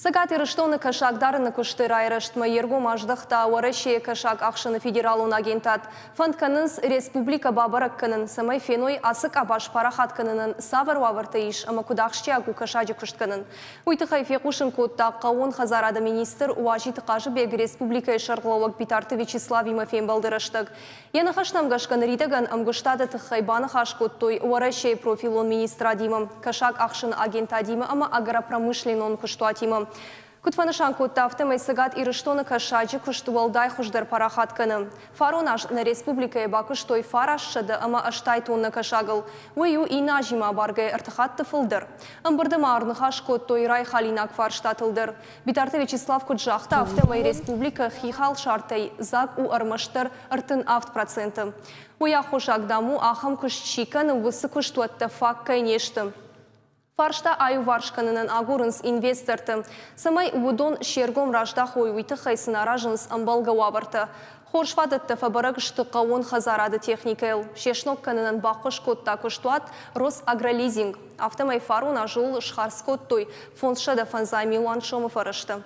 Сагат ирыштоны кашагдарын куштыра ирыштма ергу маждахта уараши кашак ақшыны федералун агентат. Фандканынс республика бабаракканын самай феной асык абаш парахатканынын савар ваварты иш ама кудақшчи агу кашаджи куштканын. Уйтыхай фекушын кодта қауын хазарада министр уажи тықажы бег республика шарғлауак битарты Вячеслав Имафен балдырыштык. Яны хашнам гашкан ридаган амгыштады тықайбаны хашкоттой уараши профилон министра димам. Кашак ақшын агента дима ама агропромышленон куштуатимам. Кутфанышан кутта автомай сагат ирыштоны кашаджи куштуалдай хуждар парахатканы. Фаронаж на республика бакуштой фарашшады ама аштай тонны кашагыл. Уйу ина жима баргай артахатты фылдыр. Амбырдыма арнахаш коттой рай халинак фарштатылдыр. Битарты Вячеслав Куджахта автомай республика хихал шартай заг у армаштыр артын авт проценты. Уя хошагдаму ахам кушчиканы высы куштуатты фак кайнешты. Фаршта аю варшканынан агурынс инвесторты. Самай удон шергом ражда хойуйты хайсына ражынс амбалга вабарты. Хоршвадытты фабарагышты қауын хазарады техникайл. Шешнок канынан бақыш котта күштуат Росагролизинг. Автомай фаруна жыл шхарскоттой фондшада фанзай милуан шомы фарышты.